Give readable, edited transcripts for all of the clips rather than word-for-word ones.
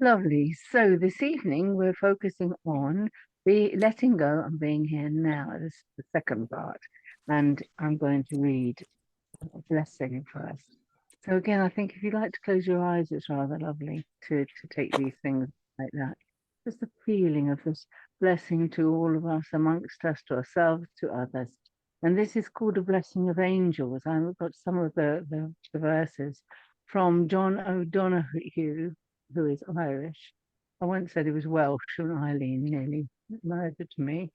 Lovely. So this evening we're focusing on the letting go and being here now. This is the second part, and I'm going to read a blessing first. So again, I think if you'd like to close your eyes, it's rather lovely to take these things like that. Just the feeling of this blessing to all of us, amongst us, to ourselves, to others. And this is called a blessing of angels. I've got some of the verses from John O'Donoghue, who is Irish. I once said he was Welsh, and Eileen nearly murdered me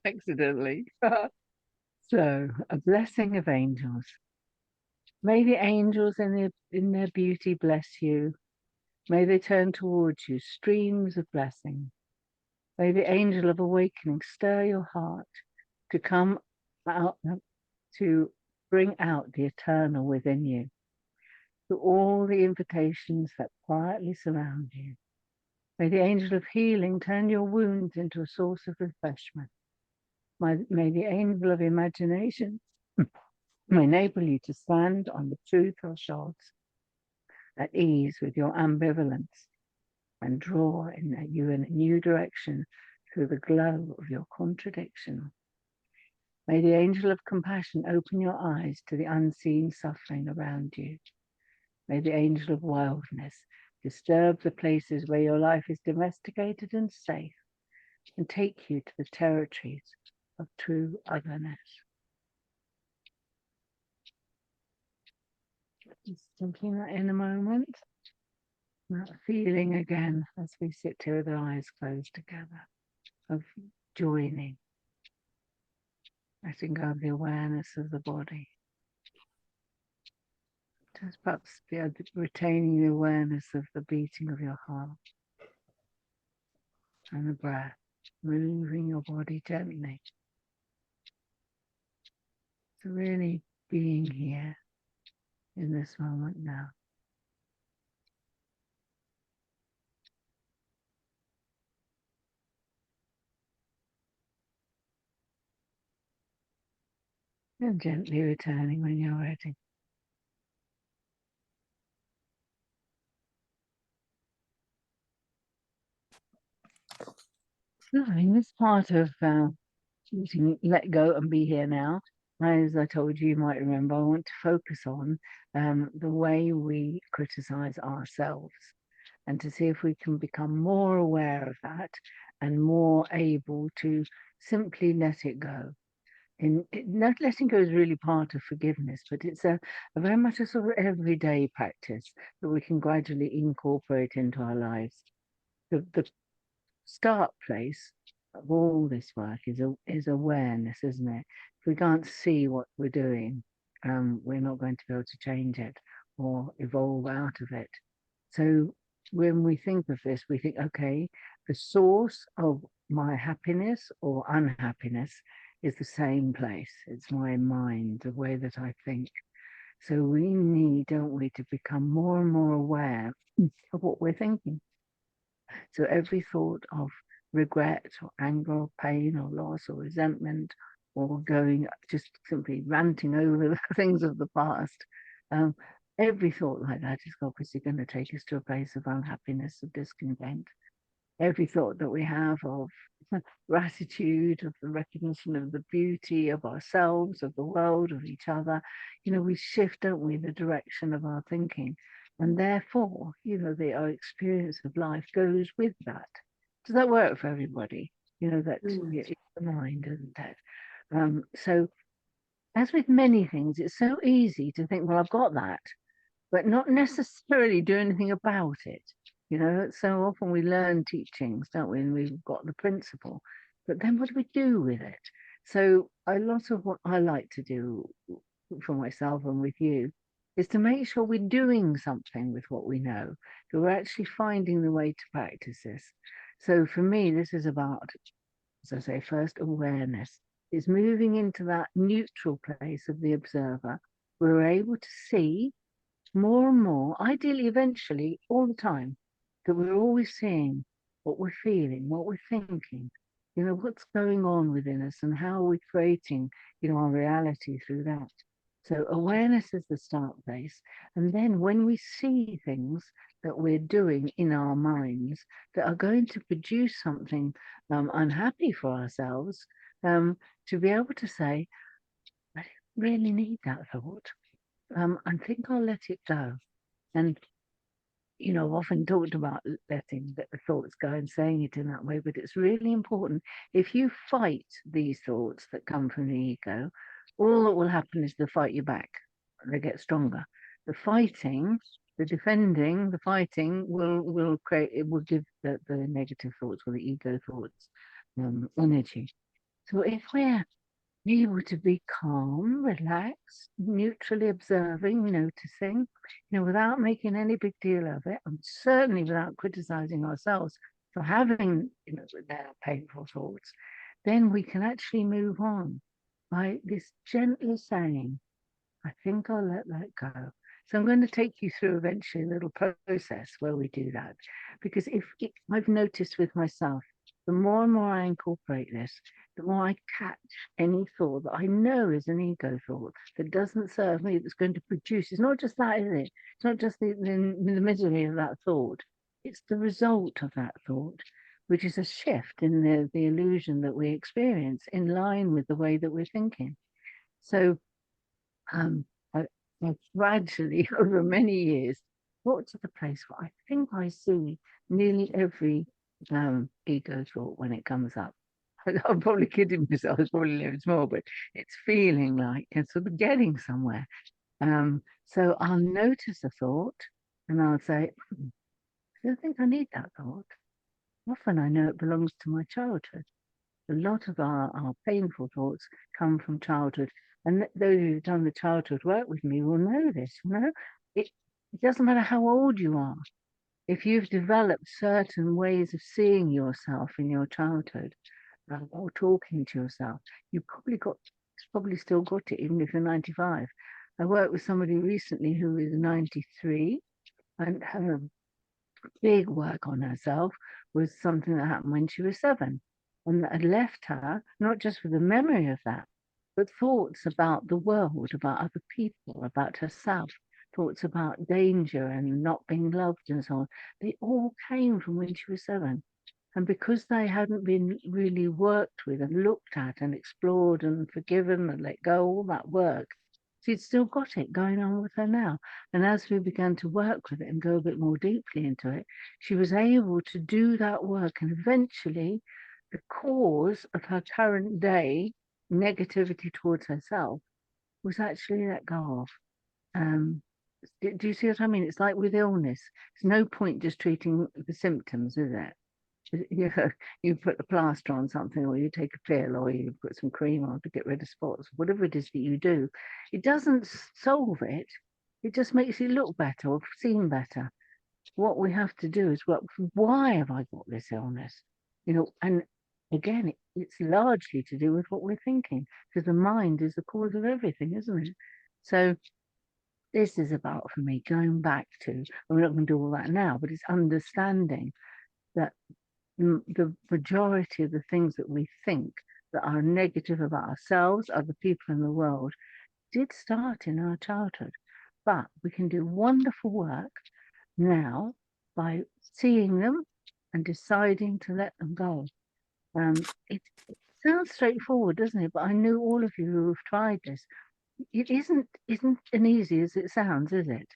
accidentally. So, a blessing of angels. May the angels in their beauty bless you. May they turn towards you streams of blessing. May the angel of awakening stir your heart to come out, to bring out the eternal within you, to all the invitations that quietly surround you. May the angel of healing turn your wounds into a source of refreshment. May the angel of imagination enable you to stand on the true thresholds at ease with your ambivalence and draw you in a new direction through the glow of your contradiction. May the angel of compassion open your eyes to the unseen suffering around you. May the angel of wildness disturb the places where your life is domesticated and safe and take you to the territories of true otherness. Just thinking that in a moment, that feeling again as we sit here with our eyes closed together of joining, letting go of the awareness of the body. Just perhaps retaining the awareness of the beating of your heart and the breath, moving your body gently. So really being here in this moment now. And gently returning when you're ready. So in this part of choosing let go and be here now, as I told you, you might remember, I want to focus on the way we criticize ourselves and to see if we can become more aware of that and more able to simply let it go. Not letting go is really part of forgiveness, but it's a very much a sort of everyday practice that we can gradually incorporate into our lives. The start place of all this work is awareness, isn't it? If we can't see what we're doing, we're not going to be able to change it or evolve out of it. So when we think of this, we think, okay, the source of my happiness or unhappiness is the same place. It's my mind, the way that I think. So we need, don't we, to become more and more aware of what we're thinking. So every thought of regret or anger or pain or loss or resentment or going just simply ranting over the things of the past, um, every thought like that is obviously going to take us to a place of unhappiness, of discontent. Every thought that we have of gratitude, of the recognition of the beauty of ourselves, of the world, of each other, we shift, don't we, the direction of our thinking. And therefore, our experience of life goes with that. Does that work for everybody? That it's the mind, isn't it? So as with many things, it's so easy to think, well, I've got that, but not necessarily do anything about it. So often we learn teachings, don't we? And we've got the principle, but then what do we do with it? So a lot of what I like to do for myself and with you is to make sure we're doing something with what we know, that we're actually finding the way to practice this. So for me, this is about, as I say, first awareness. It's moving into that neutral place of the observer. We're able to see more and more, ideally, eventually, all the time, that we're always seeing what we're feeling, what we're thinking, what's going on within us and how we're creating, our reality through that. So awareness is the start place. And then when we see things that we're doing in our minds that are going to produce something unhappy for ourselves, to be able to say, I don't really need that thought. I think I'll let it go. And I've often talked about letting the thoughts go and saying it in that way, but it's really important. If you fight these thoughts that come from the ego, all that will happen is they'll fight you back. They get stronger. The fighting, the defending, the fighting will create. It will give the negative thoughts or the ego thoughts energy. So if we're able to be calm, relaxed, neutrally observing, noticing, without making any big deal of it, and certainly without criticizing ourselves for having, their painful thoughts, then we can actually move on by this gently saying, I think I'll let that go. So I'm going to take you through eventually a little process where we do that. Because I've noticed with myself, the more and more I incorporate this, the more I catch any thought that I know is an ego thought that doesn't serve me, that's going to produce. It's not just that, is it? It's not just the misery of that thought. It's the result of that thought, which is a shift in the illusion that we experience in line with the way that we're thinking. So um, I gradually, over many years, got to the place where I think I see nearly every ego thought when it comes up. I'm probably kidding myself, it's probably a little small, but it's feeling like it's sort of getting somewhere. So I'll notice a thought and I'll say, I don't think I need that thought. Often I know it belongs to my childhood. A lot of our painful thoughts come from childhood. And those who've done the childhood work with me will know this, it doesn't matter how old you are. If you've developed certain ways of seeing yourself in your childhood or talking to yourself, probably still got it, even if you're 95. I worked with somebody recently who is 93 and her big work on herself was something that happened when she was 7 and that had left her not just with a memory of that, but thoughts about the world, about other people, about herself, thoughts about danger and not being loved and so on. They all came from when she was 7. And because they hadn't been really worked with and looked at and explored and forgiven and let go, all that work, she'd still got it going on with her now. And as we began to work with it and go a bit more deeply into it, she was able to do that work. And eventually, the cause of her current day negativity towards herself was actually let go of. Um, do you see what I mean? It's like with illness. There's no point just treating the symptoms, is it? You put a plaster on something, or you take a pill, or you put some cream on to get rid of spots, whatever it is that you do, it doesn't solve it. It just makes you look better or seem better. What we have to do is work, why have I got this illness? And again, it's largely to do with what we're thinking, because the mind is the cause of everything, isn't it? So this is about, for me, going back to, we're not going to do all that now, but it's understanding that the majority of the things that we think that are negative about ourselves, other people in the world, did start in our childhood. But we can do wonderful work now by seeing them and deciding to let them go. It sounds straightforward, doesn't it? But I know all of you who have tried this. It isn't as easy as it sounds, is it?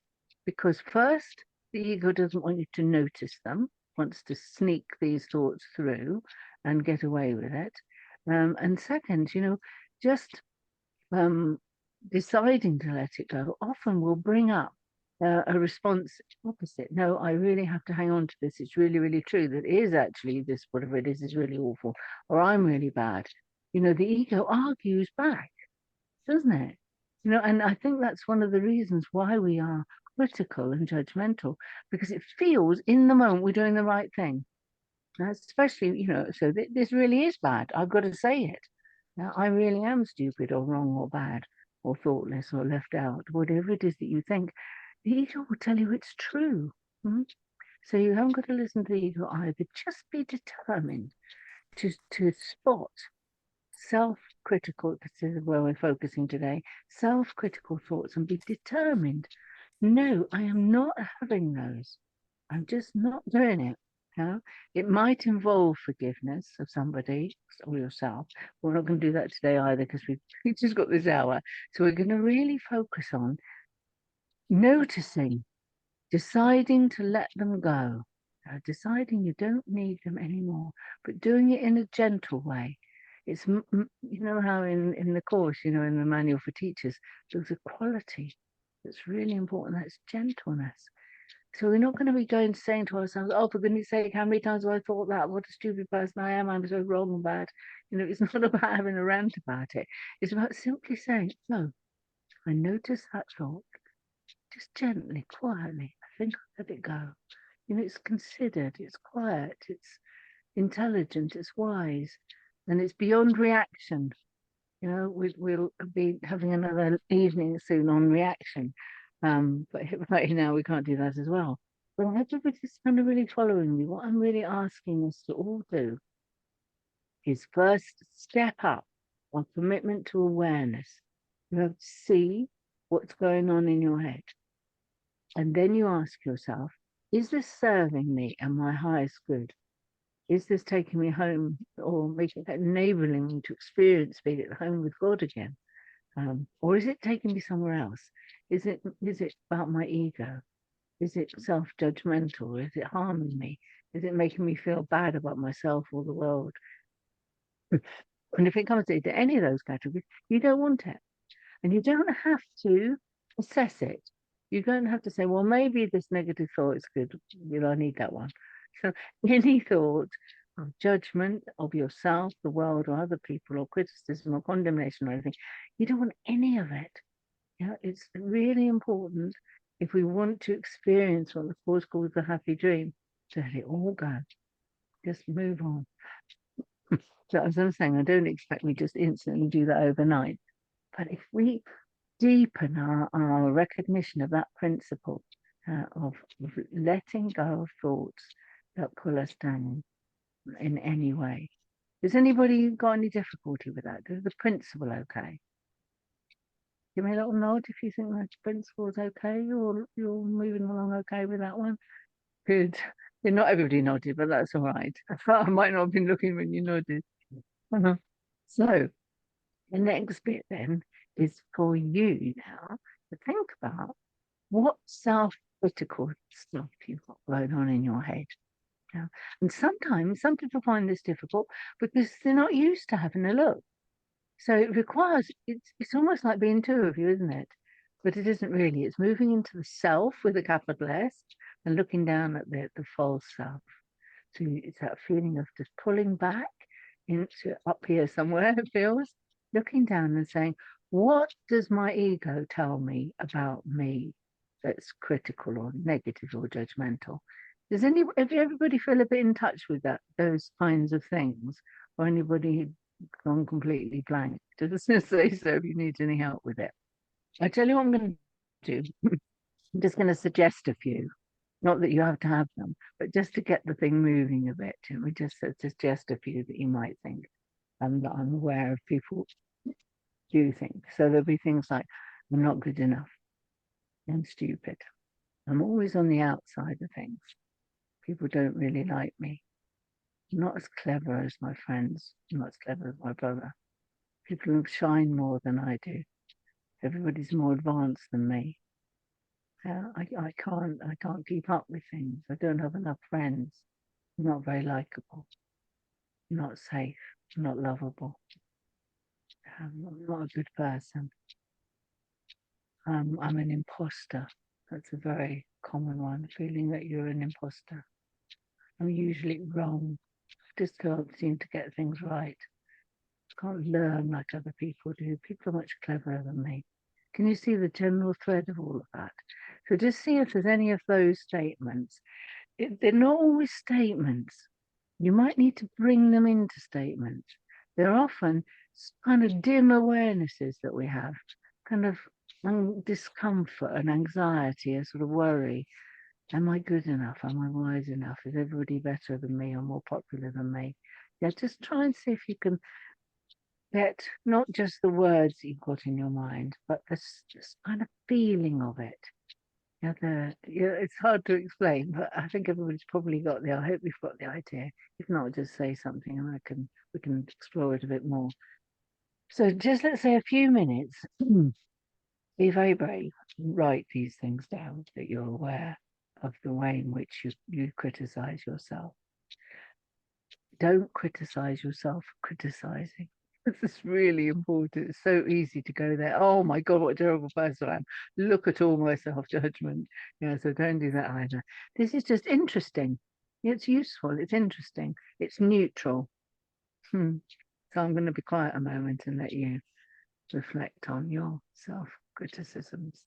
Because first, the ego doesn't want you to notice them, wants to sneak these thoughts through and get away with it. And second, just um, deciding to let it go often will bring up a response opposite. No, I really have to hang on to this. It's really, really true that it is actually this, whatever it is really awful, or I'm really bad. The ego argues back, doesn't it? And I think that's one of the reasons why we are critical and judgmental, because it feels in the moment we're doing the right thing. Especially, so this really is bad. I've got to say it. Now, I really am stupid or wrong or bad or thoughtless or left out, whatever it is that you think. The ego will tell you it's true. Hmm? So you haven't got to listen to the ego either. Just be determined to spot self-critical, this is where we're focusing today, self-critical thoughts and be determined. No, I am not having those. I'm just not doing it. You know, it might involve forgiveness of somebody or yourself. We're not going to do that today either because we just got this hour. So we're going to really focus on noticing, deciding to let them go, deciding you don't need them anymore, but doing it in a gentle way. It's, you know, how in the course, you know, in the manual for teachers, there's a quality that's really important. That's gentleness. So we're not going to be going saying to ourselves, oh, for goodness sake, how many times have I thought that? What a stupid person I am. I'm so wrong and bad. You know, it's not about having a rant about it. It's about simply saying, no, I notice that thought. Just gently, quietly. I think I'll let it go. You know, it's considered, it's quiet, it's intelligent, it's wise, and it's beyond reaction. You know, we'll be having another evening soon on reaction. But right now we can't do that as well. But I hope everybody's kind of really following me. What I'm really asking us to all do is first step up on commitment to awareness. You have to see what's going on in your head. And then you ask yourself, is this serving me and my highest good? Is this taking me home or enabling me to experience being at home with God again? Or is it taking me somewhere else? Is it about my ego? Is it self-judgmental? Is it harming me? Is it making me feel bad about myself or the world? And if it comes to any of those categories, you don't want it. And you don't have to assess it. You don't have to say, well, maybe this negative thought is good. You know, I need that one. So any thought of judgment of yourself, the world, or other people, or criticism or condemnation or anything, you don't want any of it. You know, it's really important if we want to experience what the Course calls the happy dream, to let it all go. Just move on. So as I'm saying, I don't expect we just instantly do that overnight. But if we deepen our recognition of that principle of letting go of thoughts that pull us down in any way. Has anybody got any difficulty with that? Is the principle okay? Give me a little nod if you think that principle is okay. You're moving along okay with that one. Good. Yeah, not everybody nodded, but that's all right. I might not have been looking when you nodded. So the next bit then is for you now to think about what self-critical stuff you've got going on in your head. Yeah. And sometimes some people find this difficult because they're not used to having a look. So it requires, it's almost like being two of you, isn't it? But it isn't really. It's moving into the self with a capital S and looking down at the false self. So it's that feeling of just pulling back into up here somewhere, it feels, looking down and saying, what does my ego tell me about me that's critical or negative or judgmental? Does everybody feel a bit in touch with those kinds of things? Or anybody gone completely blank? Just say so if you need any help with it. I tell you what I'm going to do. I'm just going to suggest a few. Not that you have to have them, but just to get the thing moving a bit. And we just suggest a few that you might think that I'm aware of people do think. So there'll be things like, I'm not good enough. I'm stupid. I'm always on the outside of things. People don't really like me. I'm not as clever as my friends. I'm not as clever as my brother. People shine more than I do. Everybody's more advanced than me. I can't keep up with things. I don't have enough friends. I'm not very likable. I'm not safe. I'm not lovable. I'm not a good person. I'm an imposter. That's a very common one, feeling that you're an imposter. I'm usually wrong. Just can't seem to get things right. Can't learn like other people do. People are much cleverer than me. Can you see the general thread of all of that? So just see if there's any of those statements. They're not always statements. You might need to bring them into statements. They're often kind of dim awarenesses that we have, kind of discomfort and anxiety, a sort of worry. Am I good enough? Am I wise enough? Is everybody better than me or more popular than me? Yeah, just try and see if you can get not just the words you've got in your mind, but this kind of feeling of it. Yeah, it's hard to explain, but I think everybody's probably got the. I hope you've got the idea. If not, just say something, and we can explore it a bit more. So just let's say a few minutes. Be very brave. Write these things down that you're aware of the way in which you criticize yourself. Don't criticize yourself for criticizing. This is really important. It's so easy to go there. Oh my God, what a terrible person I am. Look at all my self-judgment. Yeah, so don't do that either. This is just interesting. It's useful. It's interesting. It's neutral. So I'm going to be quiet a moment and let you reflect on your self-criticisms.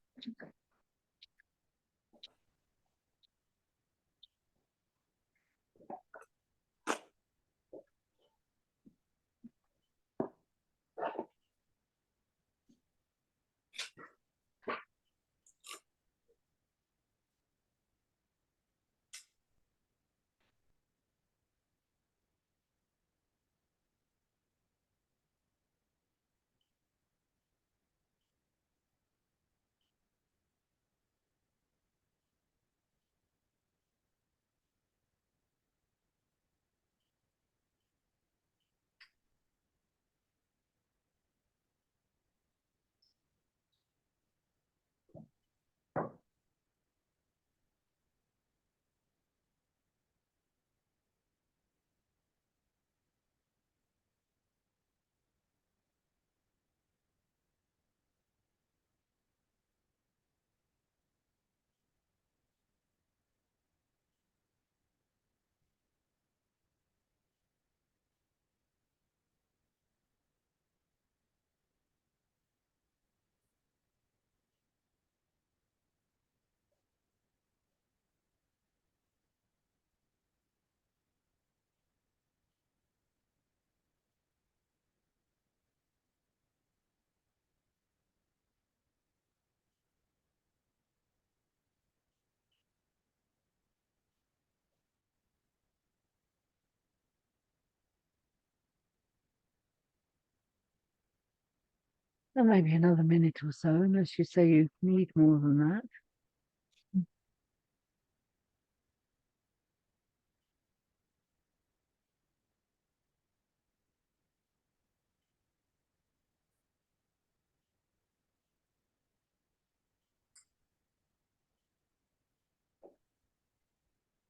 Well, maybe another minute or so, unless you say you need more than that.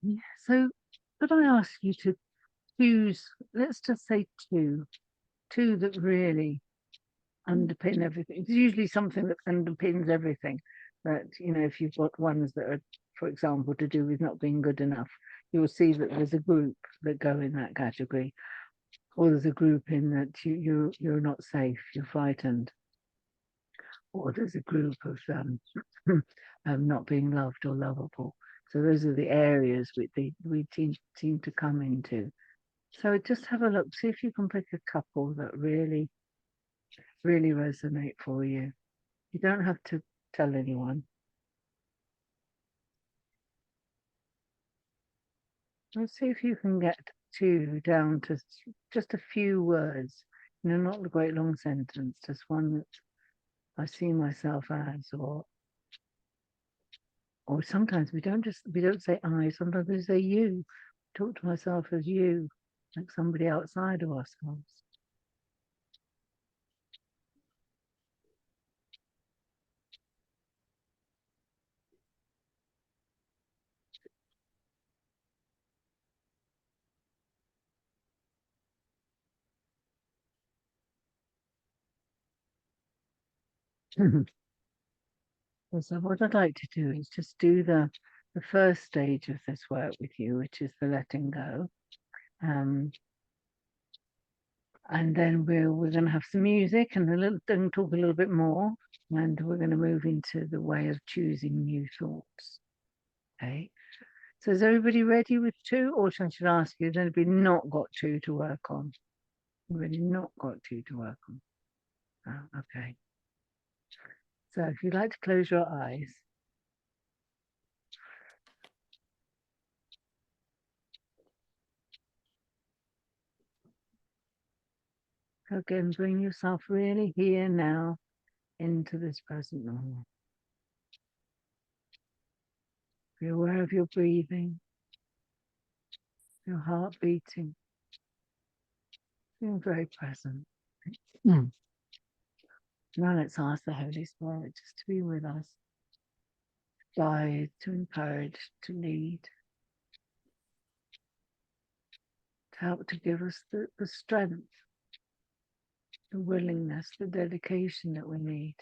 Yeah. So could I ask you to choose, let's just say two that really underpin everything. It's usually something that underpins everything. That, if you've got ones that are, for example, to do with not being good enough, you'll see that there's a group that go in that category, or there's a group in that you're not safe, you're frightened, or there's a group of not being loved or lovable. So those are the areas we seem to come into. So just have a look, see if you can pick a couple that really, really resonate for you. You don't have to tell anyone. Let's see if you can get two down to just a few words. Not a great long sentence, just one that I see myself as, or sometimes we don't say I, sometimes we say you. Talk to myself as you, like somebody outside of ourselves. So what I'd like to do is just do the first stage of this work with you, which is the letting go. And then we're going to have some music and then talk a little bit more, and we're going to move into the way of choosing new thoughts. Okay. So is everybody ready with two, or should I ask you? Has anybody not got two to work on? Really not got two to work on. Oh, okay. So if you'd like to close your eyes. Again, bring yourself really here now into this present moment. Be aware of your breathing, your heart beating, being very present. Now let's ask the Holy Spirit just to be with us, to guide, to encourage, to lead, to help to give us the strength, the willingness, the dedication that we need.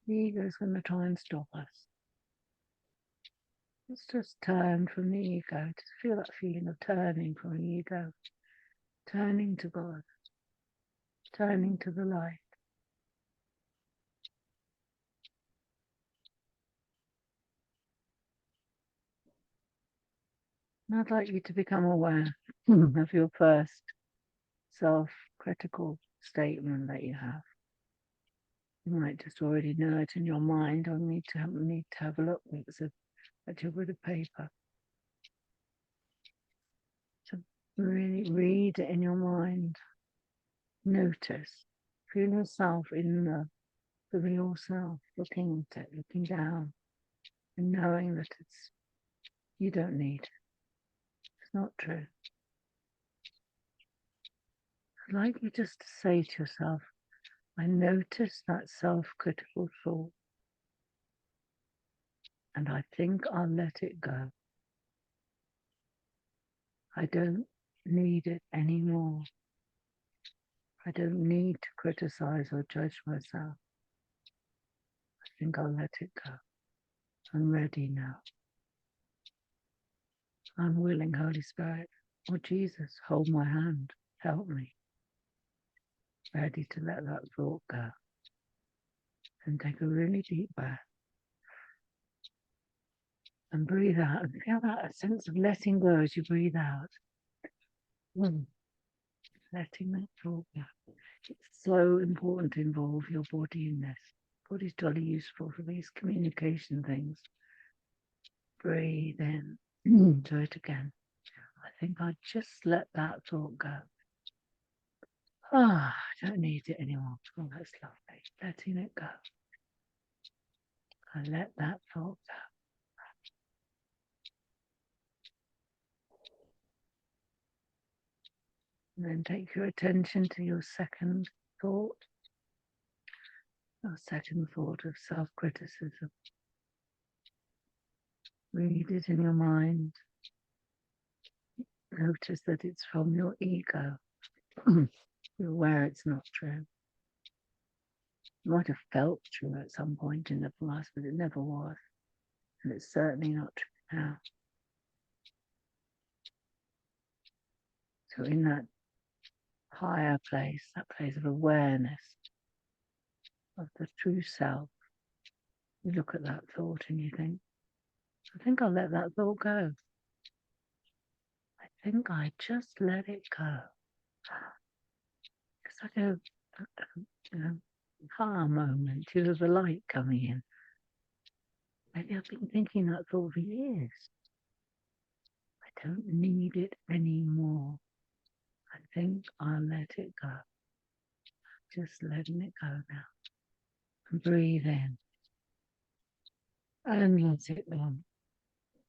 The ego is going to try and stop us. Let's just turn from the ego, to feel that feeling of turning from the ego, turning to God, turning to the light. And I'd like you to become aware of your first self-critical statement that you have. You might just already know it in your mind, or need to have a look at your bit of paper. So really read it in your mind. Notice. Feel yourself in the real self, looking at it, looking down, and knowing that you don't need it. It's not true. I'd like you just to say to yourself, I notice that self-critical thought, and I think I'll let it go. I don't need it anymore. I don't need to criticize or judge myself. I think I'll let it go. I'm ready now. I'm willing, Holy Spirit, or Jesus, hold my hand, help me. Ready to let that thought go. And take a really deep breath. And breathe out. And feel that sense of letting go as you breathe out. Letting that thought go. It's so important to involve your body in this. Body's jolly useful for these communication things. Breathe in. Do it again. I think I just let that thought go. I don't need it anymore. Oh, that's lovely. Letting it go. I let that thought go. And then take your attention to your second thought. Your second thought of self-criticism. Read it in your mind. Notice that it's from your ego. Be aware it's not true. It might have felt true at some point in the past, but it never was. And it's certainly not true now. So in that higher place, that place of awareness of the true self, you look at that thought and you think, I think I'll let that thought go. I think I just let it go. It's like a aha moment, the light coming in. Maybe I've been thinking that thought for years. I don't need it anymore. I think I'll let it go. Just letting it go now. And breathe in. And let it go.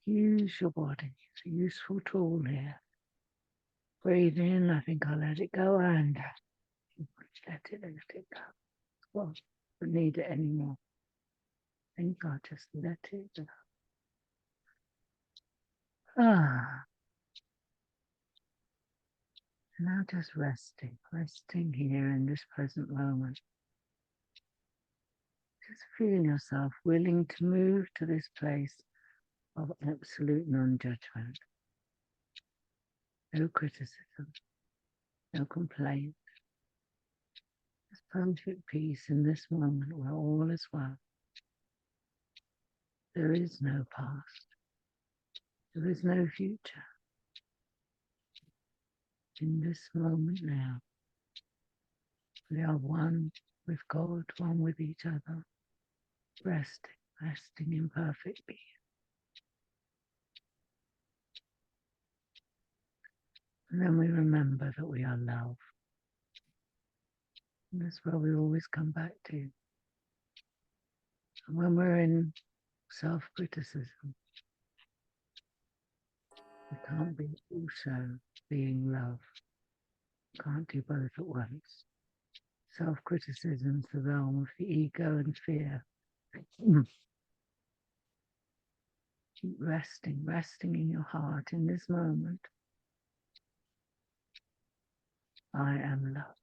Use your body. It's a useful tool here. Breathe in. I think I'll let it go. And let it go. Well, I don't need it anymore. I think I'll just let it go. Now just resting here in this present moment. Just feeling yourself willing to move to this place of absolute non-judgment. No criticism, no complaint. Just perfect peace in this moment where all is well. There is no past. There is no future. In this moment now, we are one with God, one with each other, resting in perfect peace. And then we remember that we are love. And that's where we always come back to. And when we're in self-criticism, we can't be also being love. Can't do both at once. Self-criticism is the realm of the ego and fear. Keep resting in your heart in this moment. I am love.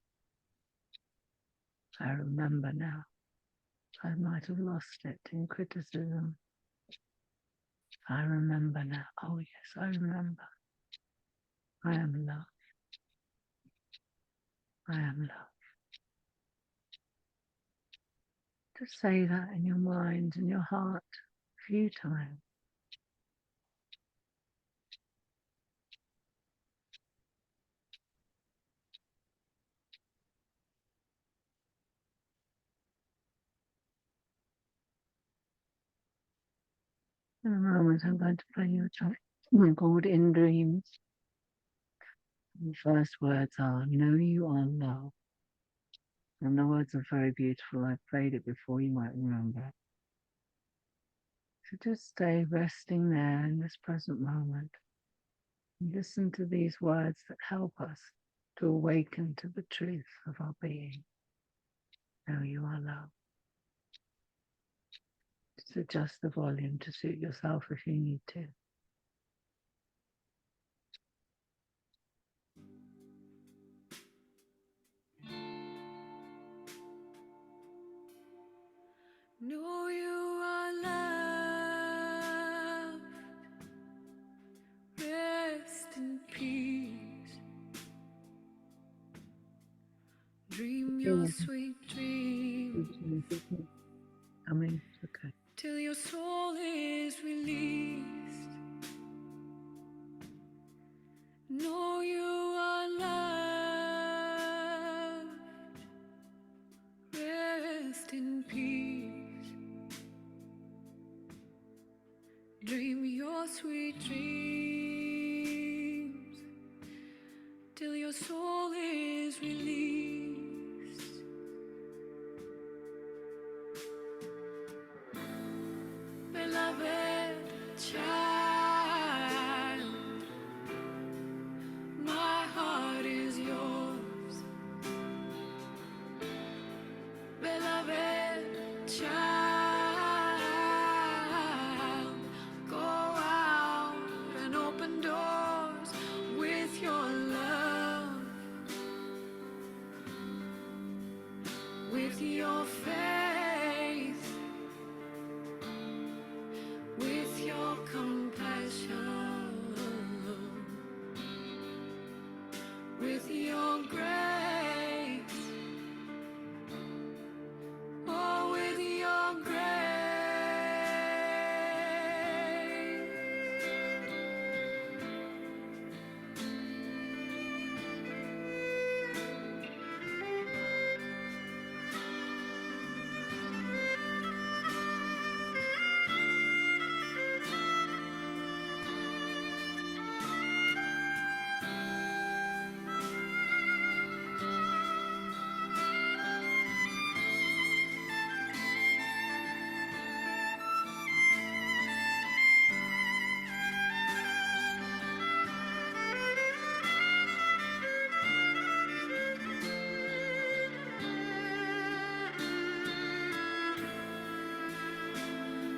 I remember now. I might have lost it in criticism. I remember now. Oh yes, I remember. I am love. I am love. Just say that in your mind and your heart a few times. In a moment, I'm going to play you a track called In Dreams. The first words are, know you are love. And the words are very beautiful. I've played it before, you might remember. So just stay resting there in this present moment. And listen to these words that help us to awaken to the truth of our being. Know you are love. Just adjust the volume to suit yourself if you need to. Know you are loved. Rest in peace. Dream your sweet dreams Coming, okay. till your soul is released. Know you are loved. Rest in peace. Dream your sweet dreams till your soul is released. Beloved child, my heart is yours. Beloved child, go out and open doors with your love, with your faith, with your compassion, with your grace, oh, with your grace.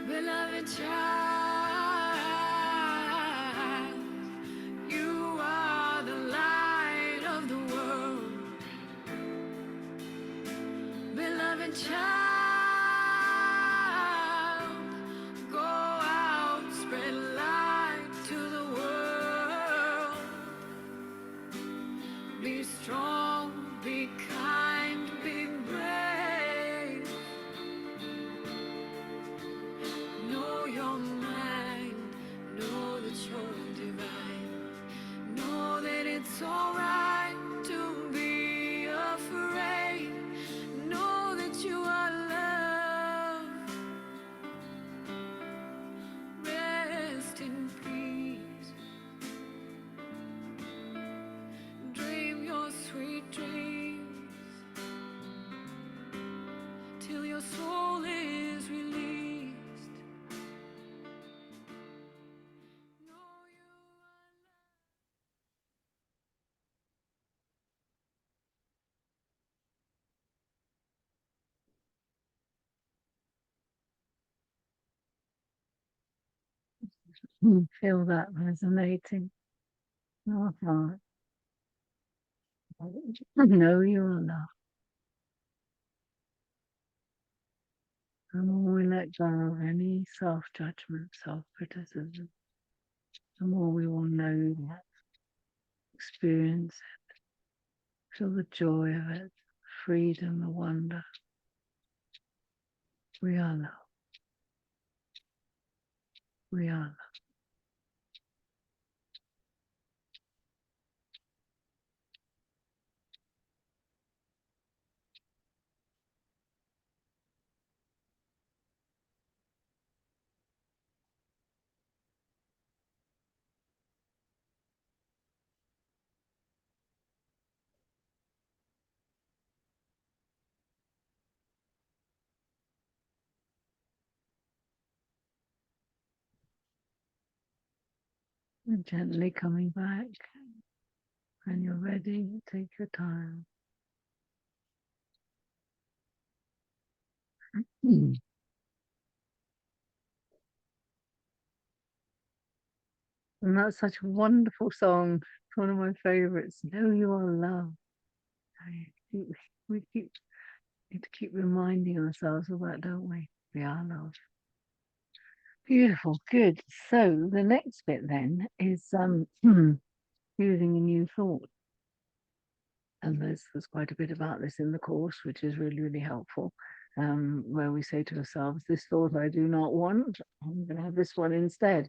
Beloved child, you are the light of the world. Beloved child, go out, spread light to the world. Be strong, be kind, be brave. Know your mind, know that you're divine. Know that it's alright to be afraid. Know that you are loved. Rest in peace. Feel that resonating in our heart. Know you are loved. The more we let go of any self-judgment, self-criticism, the more we will know that, experience it, feel the joy of it, freedom, the wonder. We are loved. We are loved. And gently coming back. When you're ready, take your time. And that's such a wonderful song. It's one of my favorites. Know you are loved. We need to keep reminding ourselves of that, don't we? We are loved. Beautiful, good. So the next bit then is using a new thought. And there's quite a bit about this in the course, which is really, really helpful. Where we say to ourselves, this thought I do not want, I'm going to have this one instead.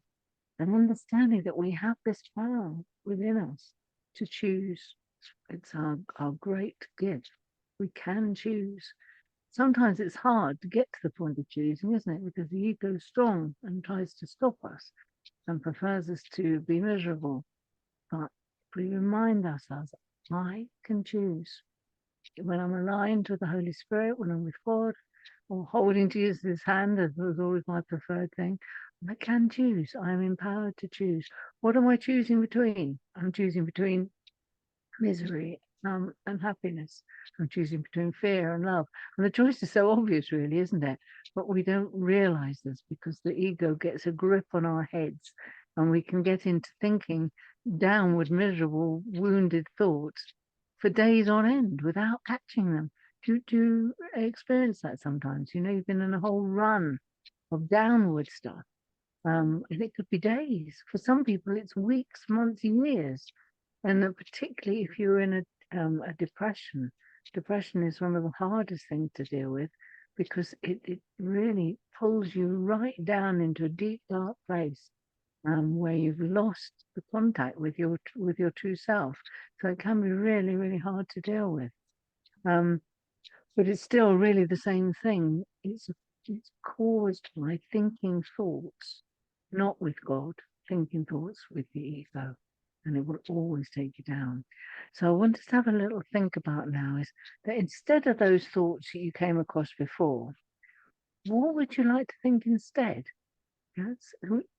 And understanding that we have this power within us to choose. It's our great gift. We can choose. Sometimes it's hard to get to the point of choosing, isn't it? Because the ego is strong and tries to stop us and prefers us to be miserable. But if we remind ourselves, I can choose. When I'm aligned with the Holy Spirit, when I'm with God, or holding Jesus' hand, as was always my preferred thing, I can choose. I'm empowered to choose. What am I choosing between? I'm choosing between misery and happiness. I'm choosing between fear and love. And the choice is so obvious, really, isn't it? But we don't realize this because the ego gets a grip on our heads and we can get into thinking downward, miserable, wounded thoughts for days on end without catching them. Do you experience that sometimes? You know, you've been in a whole run of downward stuff. And it could be days. For some people, it's weeks, months, years. And particularly if you're in a depression, depression is one of the hardest things to deal with because it really pulls you right down into a deep, dark place where you've lost the contact with your true self. So it can be really, really hard to deal with. But it's still really the same thing. It's caused by thinking thoughts, not with God, thinking thoughts with the ego, and it will always take you down. So I want us to have a little think about now is that instead of those thoughts that you came across before, what would you like to think instead? Yes,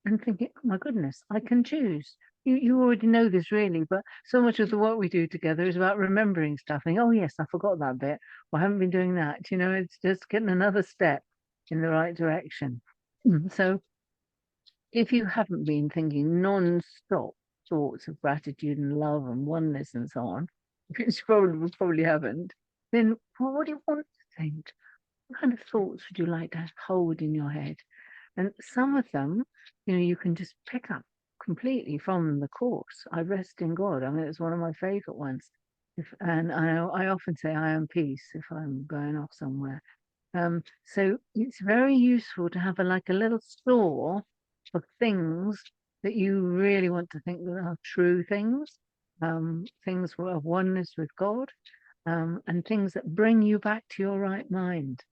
and thinking, oh my goodness, I can choose. You already know this really, but so much of the work we do together is about remembering stuff. And oh yes, I forgot that bit. Well, I haven't been doing that. You know, it's just getting another step in the right direction. So if you haven't been thinking non-stop thoughts of gratitude and love and oneness and so on, which you probably haven't, then what do you want to think? What kind of thoughts would you like to hold in your head? And some of them, you know, you can just pick up completely from the course. I rest in God. I mean, it's one of my favorite ones. And I often say I am peace if I'm going off somewhere. So it's very useful to have like a little store of things that you really want to think that are true things, things of oneness with God, and things that bring you back to your right mind.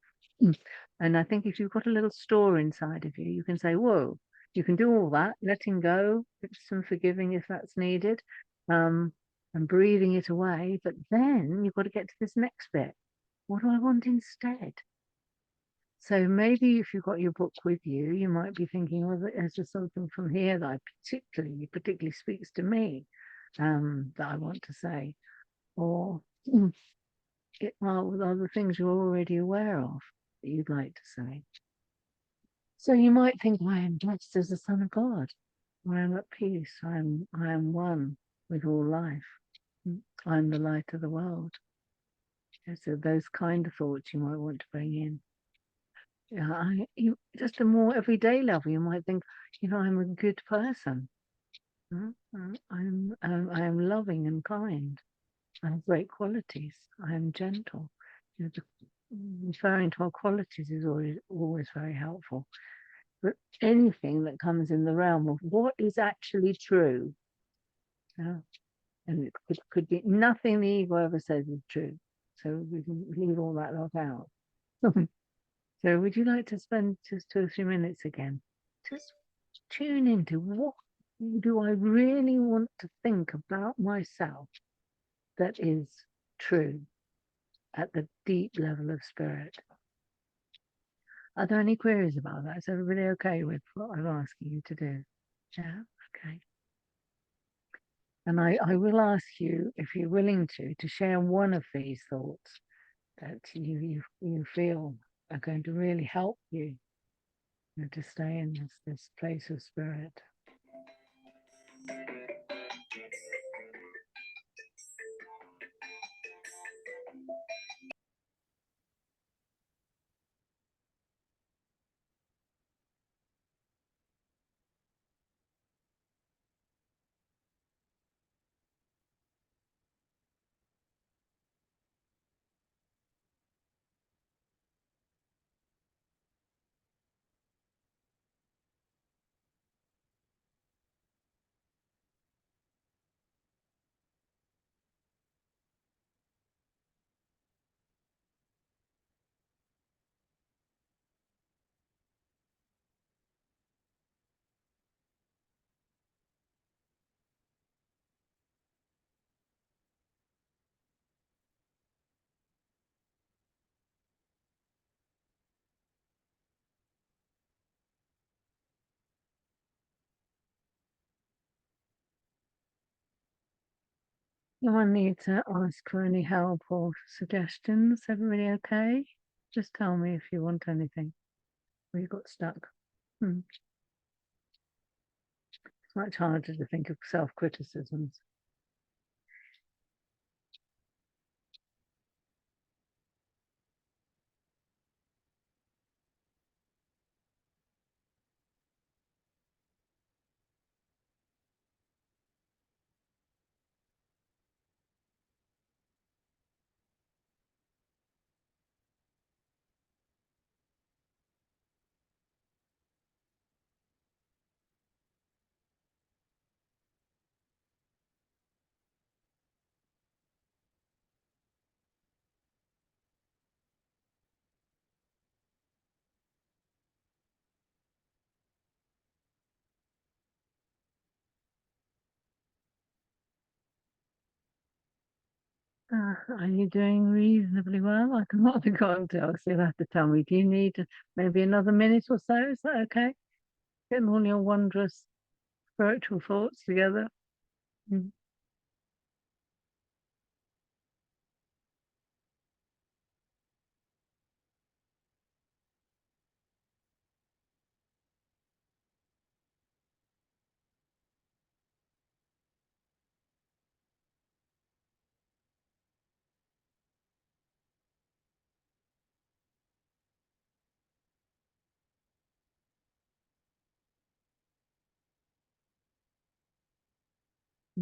And I think if you've got a little store inside of you, you can say, whoa, you can do all that, letting go, some forgiving if that's needed, and breathing it away. But then you've got to get to this next bit. What do I want instead? So maybe if you've got your book with you, you might be thinking, well, there's just something from here that particularly speaks to me, that I want to say. Or are the things you're already aware of that you'd like to say. So you might think, I am blessed as a son of God. I am at peace. I am one with all life. I'm the light of the world. So those kind of thoughts you might want to bring in. Yeah, just a more everyday level, you might think, I'm a good person. I am loving and kind. I have great qualities. I am gentle. Referring to our qualities is always very helpful. But anything that comes in the realm of what is actually true, and it could be nothing the ego ever says is true. So we can leave all that lot out. So would you like to spend just 2 or 3 minutes again? Just tune into what do I really want to think about myself that is true at the deep level of spirit. Are there any queries about that? Is everybody okay with what I'm asking you to do? Yeah, okay. And I will ask you, if you're willing to share one of these thoughts that you feel are going to really help you, to stay in this place of spirit. No one need to ask for any help or suggestions. Everybody okay? Just tell me if you want anything or you got stuck. It's much harder to think of self-criticisms. Are you doing reasonably well? I cannot be going to tell, so you'll have to tell me. Do you need maybe another minute or so? Is that okay? Getting all your wondrous spiritual thoughts together. Mm.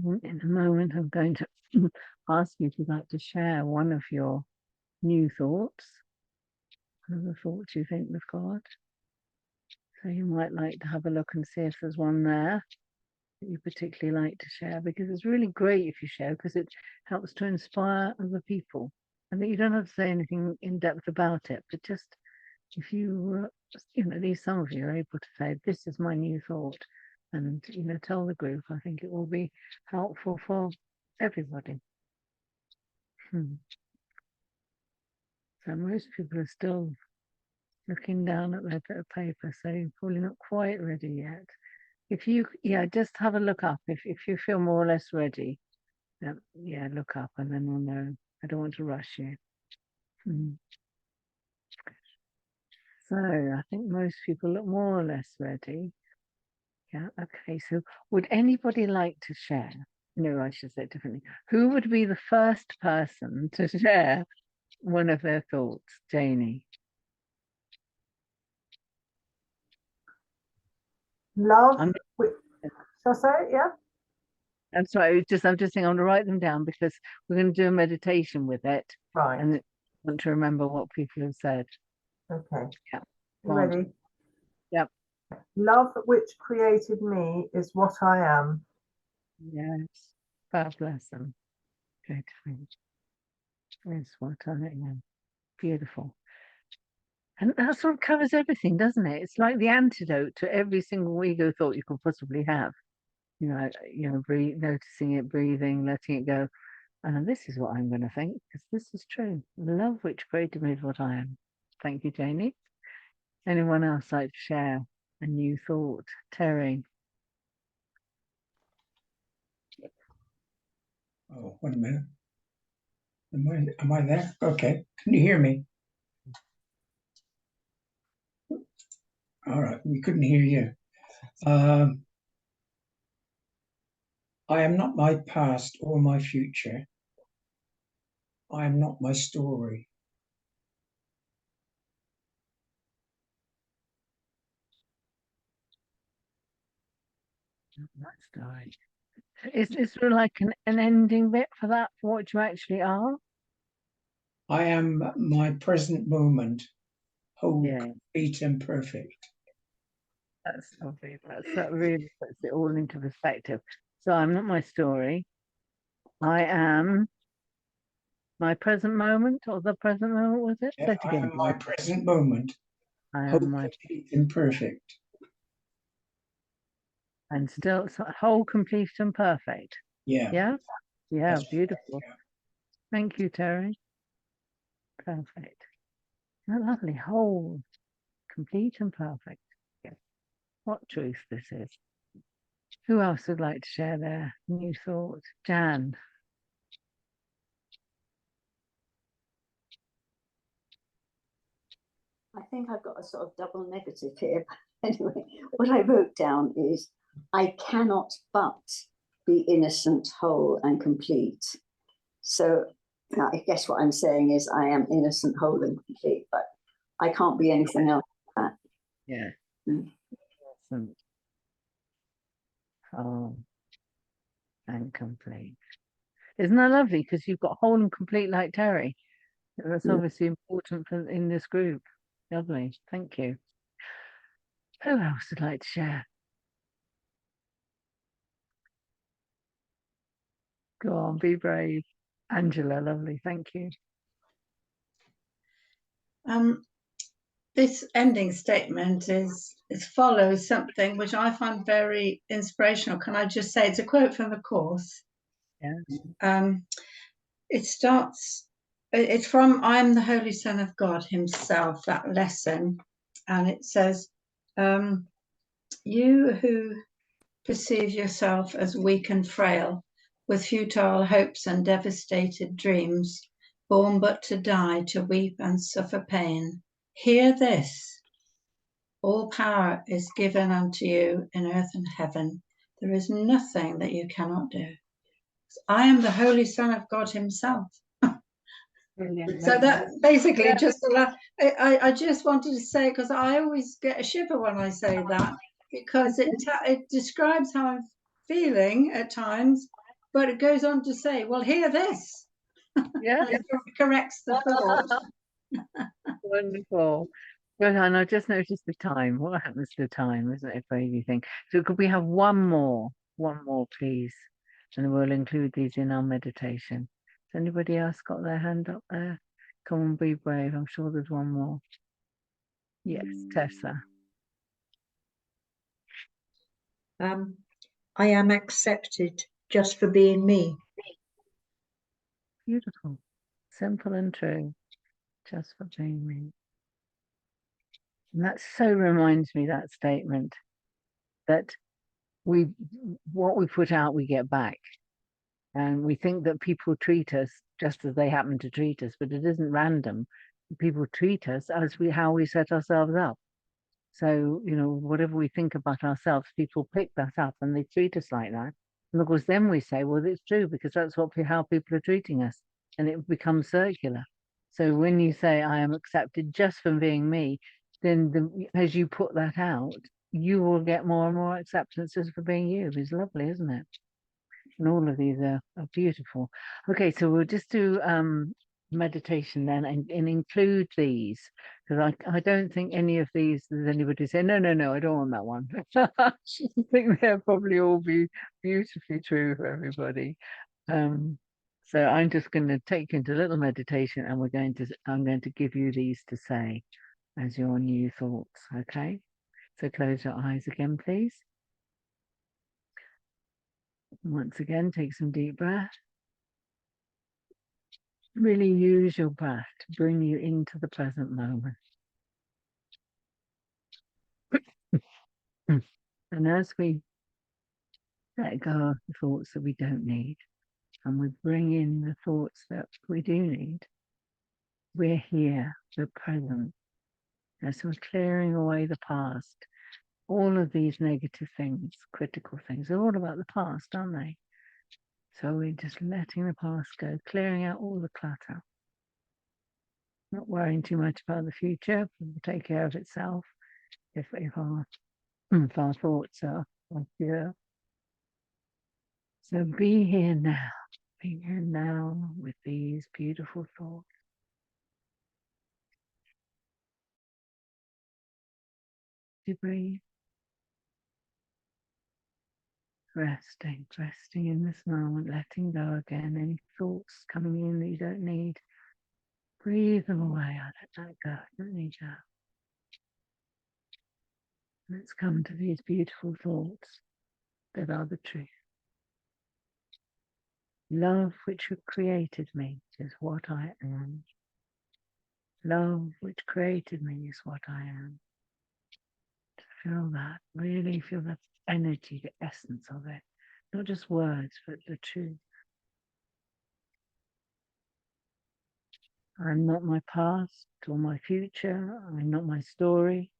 In a moment, I'm going to ask you if you'd like to share one of your new thoughts, one of the thoughts you think with God. So you might like to have a look and see if there's one there that you particularly like to share, because it's really great if you share, because it helps to inspire other people. I think you don't have to say anything in depth about it, but just if you, at least some of you are able to say, this is my new thought, and, tell the group, I think it will be helpful for everybody. So most people are still looking down at their bit of paper, so you're probably not quite ready yet. If you, just have a look up. If you feel more or less ready, look up and then we'll know. I don't want to rush you. So I think most people look more or less ready. Yeah, okay. So would anybody like to share? No, I should say it differently. Who would be the first person to share one of their thoughts? Janie. Love, I'm shall I say it? Yeah. I'm sorry, I'm just saying I'm gonna write them down because we're gonna do a meditation with it Right. and I want to remember what people have said. Okay. Yeah. You ready? Yep. Love which created me is what I am. Yes. God bless them. Good. Yes, what I am. Beautiful. And that sort of covers everything, doesn't it? It's like the antidote to every single ego thought you could possibly have. Noticing it, breathing, letting it go. And this is what I'm going to think, because this is true. Love which created me is what I am. Thank you, Janie. Anyone else like to share a new thought? Terry. Oh, wait a minute. Am I there? Okay. Can you hear me? All right. We couldn't hear you. I am not my past or my future. I am not my story. That's right. Is there like an ending bit for that, for what you actually are? I am my present moment, whole, Yeah, complete, and perfect. that's lovely. That really puts it all into perspective. So I'm not my story. I am my present moment, or the present moment, was it? Yeah, Say it I again. am my present moment, I whole, am my, complete, and perfect. and still whole, complete, and perfect. Yeah, Yeah? Yeah, that's beautiful. yeah. Thank you, Terry. Perfect. Isn't that lovely? Whole, complete, and perfect. Yeah. What truth this is. Who else would like to share their new thought? Jan. I think I've got a sort of double negative here. But anyway, what I wrote down is I cannot but be innocent, whole, and complete. So I guess what I'm saying is I am innocent, whole, and complete, but I can't be anything else than that. Yeah. Mm. Awesome. Whole and complete. Isn't that lovely? Because you've got whole and complete like Terry. That's Mm. obviously important in this group. Lovely. Thank you. Who else would like to share? Go on, be brave. Angela, lovely. Thank you. This ending statement follows something which I find very inspirational. Can I just say it's a quote from the Course? Yeah. It starts. It's from "I am the Holy Son of God Himself." That lesson, and it says, "You who perceive yourself as weak and frail, with futile hopes and devastated dreams, born but to die, to weep and suffer pain, hear this. All power is given unto you in earth and heaven. There is nothing that you cannot do. I am the Holy Son of God Himself." Brilliant. So that basically I just wanted to say, because I always get a shiver when I say that, because it describes how I'm feeling at times, but it goes on to say, well, hear this. Yeah. It corrects the thought. Wonderful. Good, and I just noticed the time. What happens to the time, isn't it, for everything? So could we have one more? One more, please. And we'll include these in our meditation. Has anybody else got their hand up there? Come on, be brave. I'm sure there's one more. Yes, Tessa. I am accepted just for being me. Beautiful. Simple and true. Just for being me. And that so reminds me, that statement, that what we put out, we get back. And we think that people treat us just as they happen to treat us, but it isn't random. People treat us as how we set ourselves up. So, you know, whatever we think about ourselves, people pick that up and they treat us like that. And of course, then we say, well, it's true because that's how people are treating us. And it becomes circular. So when you say, I am accepted just from being me, then as you put that out, you will get more and more acceptance just for being you. It's lovely, isn't it? And all of these are beautiful. Okay, so we'll just do meditation then and include these because I don't think any of these there's anybody saying no, I don't want that one. I think they'll probably all be beautifully true for everybody. So I'm just going to take you into a little meditation and I'm going to give you these to say as your new thoughts. Okay, so close your eyes again, please. Once again, take some deep breath. Really use your breath to bring you into the present moment. And as we let go of the thoughts that we don't need, and we bring in the thoughts that we do need, we're here, we're present. As we're clearing away the past, all of these negative things, critical things, they're all about the past, aren't they? So we're just letting the past go, clearing out all the clutter. Not worrying too much about the future, it will take care of itself if our thoughts are pure. So be here now. Be here now with these beautiful thoughts. You breathe. Resting in this moment, letting go again. Any thoughts coming in that you don't need, breathe them away. I let that go. I don't need that. Let's come to these beautiful thoughts that are the truth. Love which created me is what I am. Love which created me is what I am. Feel that, really feel that energy, the essence of it. Not just words, but the truth. I'm not my past or my future. I'm not my story.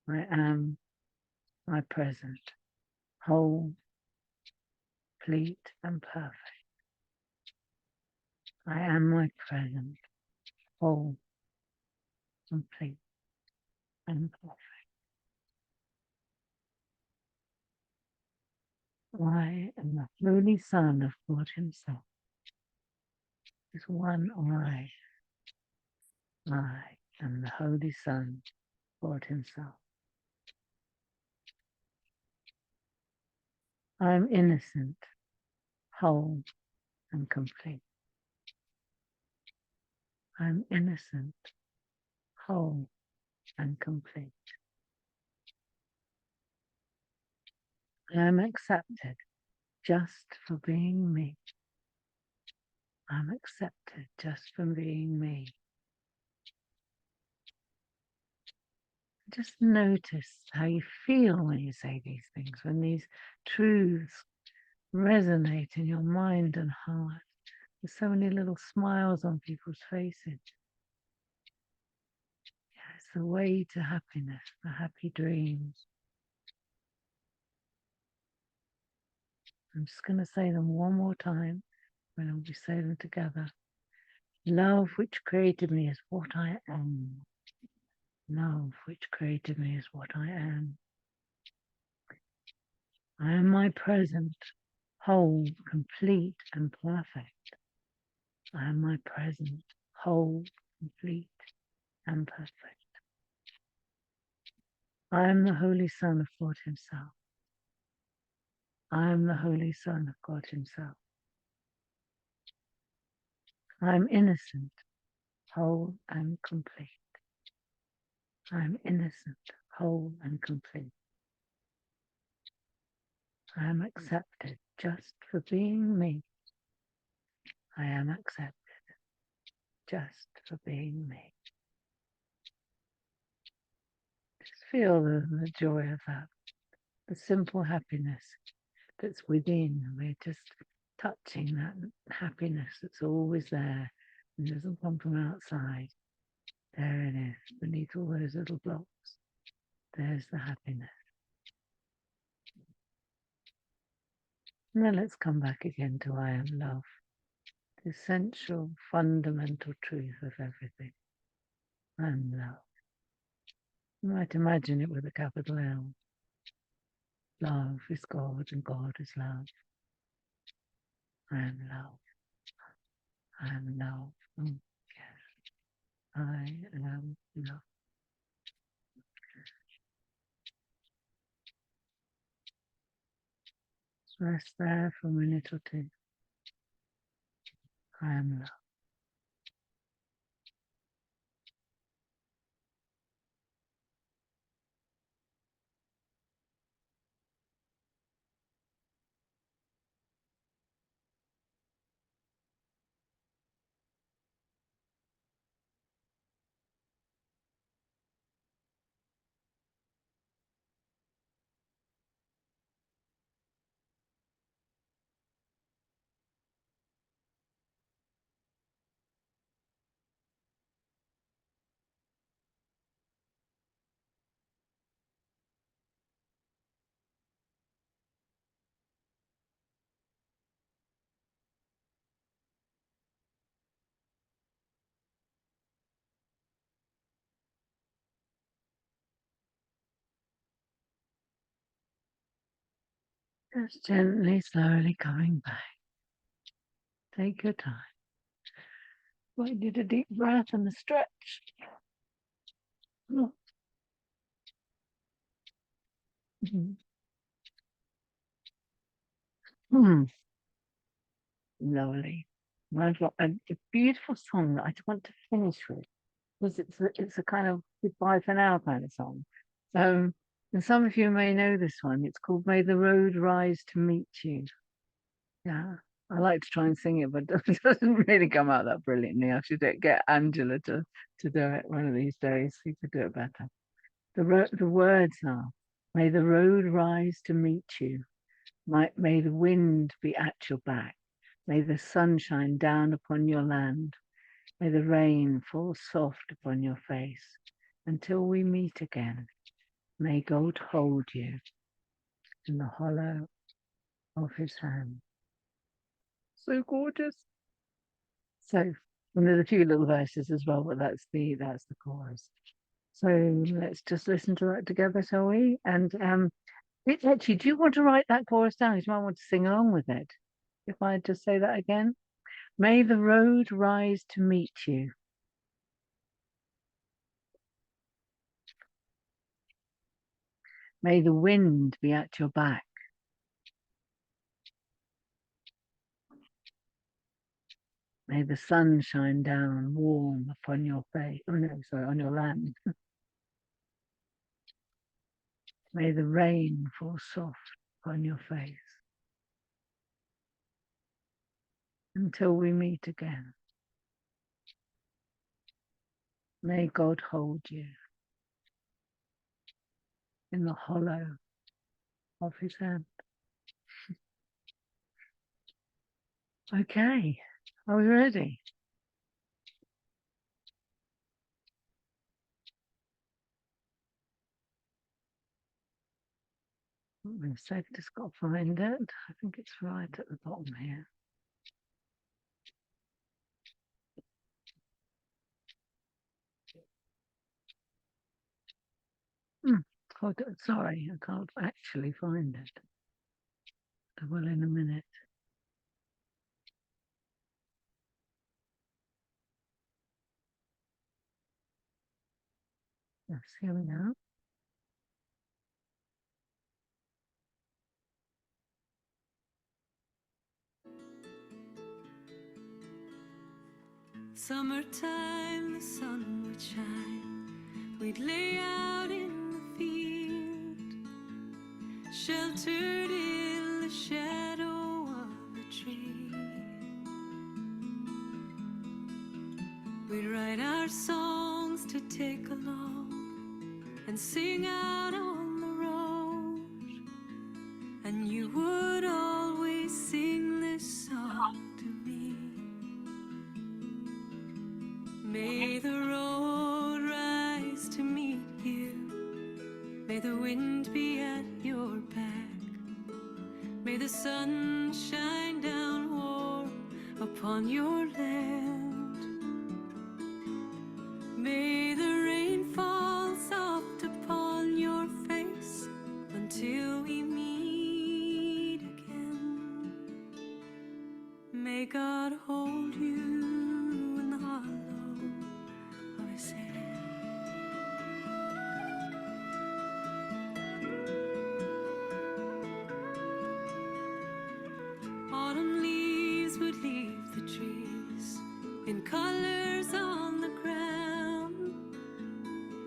I am my present, whole, complete, and perfect. I am my present, whole, complete, and perfect. I am the Holy Son of God Himself. Is one I. I am the Holy Son of God Himself. I am innocent, whole, and complete. I am innocent, whole, and complete. I am accepted just for being me. I'm accepted just for being me. Just notice how you feel when you say these things, when these truths resonate in your mind and heart. There's so many little smiles on people's faces. Yeah, it's the way to happiness, the happy dreams. I'm just going to say them one more time when we say them together. Love which created me is what I am. Love which created me is what I am. I am my present, whole, complete, and perfect. I am my present, whole, complete, and perfect. I am the Holy Son of God Himself. I am the Holy Son of God Himself. I am innocent, whole, and complete. I am innocent, whole, and complete. I am accepted just for being me. I am accepted just for being me. Just feel the joy of that, the simple happiness that's within. We're just touching that happiness that's always there and doesn't come from outside. There it is, beneath all those little blocks. There's the happiness. And then let's come back again to I am love, the essential, fundamental truth of everything. I am love. You might imagine it with a capital L. Love is God and God is love. I am love. I am love. Yes. I am love. Just rest there for a minute or two. I am love. Just gently, slowly coming back. Take your time. Might need a deep breath and a stretch. Mm. Mhm. Mm. Lovely. I've got a beautiful song that I want to finish with because it's a kind of goodbye for now kind of song. And some of you may know this one. It's called May the Road Rise to Meet You. Yeah, I like to try and sing it, but it doesn't really come out that brilliantly. I should get Angela to do it one of these days. She could do it better. The words are, may the road rise to meet you. May the wind be at your back. May the sun shine down upon your land. May the rain fall soft upon your face. Until we meet again, may God hold you in the hollow of his hand. So gorgeous. So, and there's a few little verses as well, but that's the chorus. So let's just listen to that together, shall we? And actually, do you want to write that chorus down? You might want to sing along with it. If I just say that again. May the road rise to meet you. May the wind be at your back. May the sun shine down warm upon your face. Oh no, sorry, on your land. May the rain fall soft upon your face. Until we meet again. May God hold you in the hollow of his hand. Okay, are we ready? I've said just got to find it. I think it's right at the bottom here. Hold on, sorry, I can't actually find it. I will in a minute. Yes, here we go. Summertime, the sun would shine. We'd lay out in the field, sheltered in the shadow of a tree. We'd write our songs to take along and sing out on the road. And you would always sing this song to me. May the road May the wind be at your back. May the sun shine down warm upon your land. May the rain fall soft upon your face until we meet again. May God hold you in the hollow of his hand. Autumn leaves would leave the trees in colors on the ground,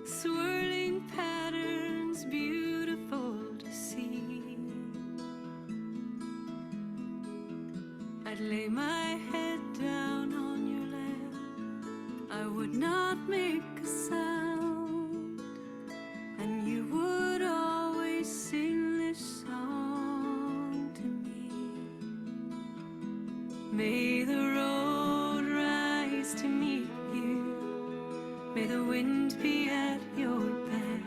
swirling patterns beautiful to see. I'd lay my head down on your lap, I would not make a sound, and you would always sing this song to me. May the road rise to meet you, may the wind be at your back,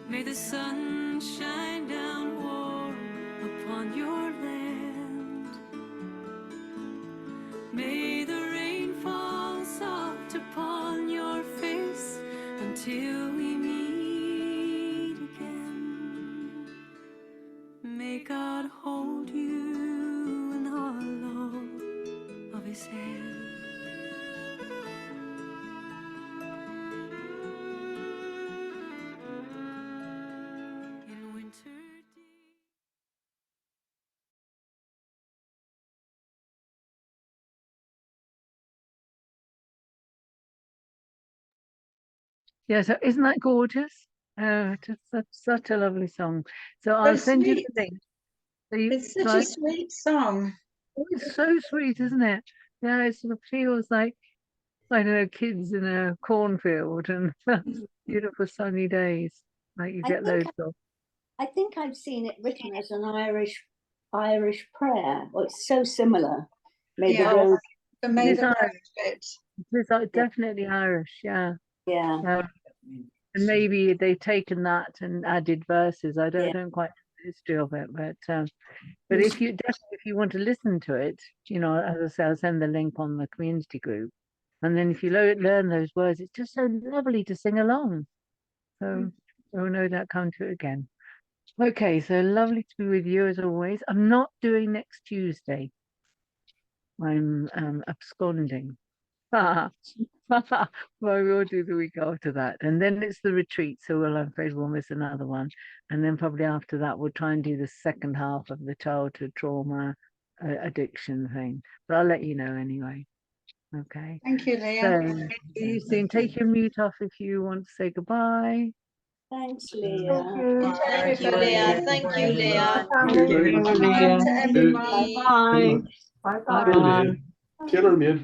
may the sun shine down warm upon your land. May the rain fall soft upon your face until we meet again. May God hold you in the hollow of his hand. In winter deep. Yeah, so isn't that gorgeous? Just such a lovely song. So I'll send you the sweet. link. So you, It's such a like, sweet song. oh, it's so sweet, isn't it? Yeah, it sort of feels like, I don't know, kids in a cornfield and beautiful sunny days, like you I get think loads of. I think I've seen it written as an Irish prayer. Well, it's so similar. May Yeah. the road, The May It's the Irish. Road bit. It's like definitely Irish, yeah. yeah. And maybe they've taken that and added verses. I Yeah. don't quite know the history of it, but if you definitely, if you want to listen to it, you know, as I say, I'll send the link on the community group. And then if you learn those words, it's just so lovely to sing along. So we'll no doubt come to it again. Okay, so lovely to be with you as always. I'm not doing next Tuesday. I'm absconding. Well, we'll do the week after that. And then it's the retreat, so I'm afraid we'll miss another one. And then probably after that, we'll try and do the second half of the childhood trauma addiction thing. But I'll let you know anyway. Okay. Thank you, Leah. So see you soon. Take your mute off if you want to say goodbye. Thanks, Leah. Thank you, Leah. Thank you, Leah. Family. Bye to everyone. Bye. Bye bye. Bye. Till then.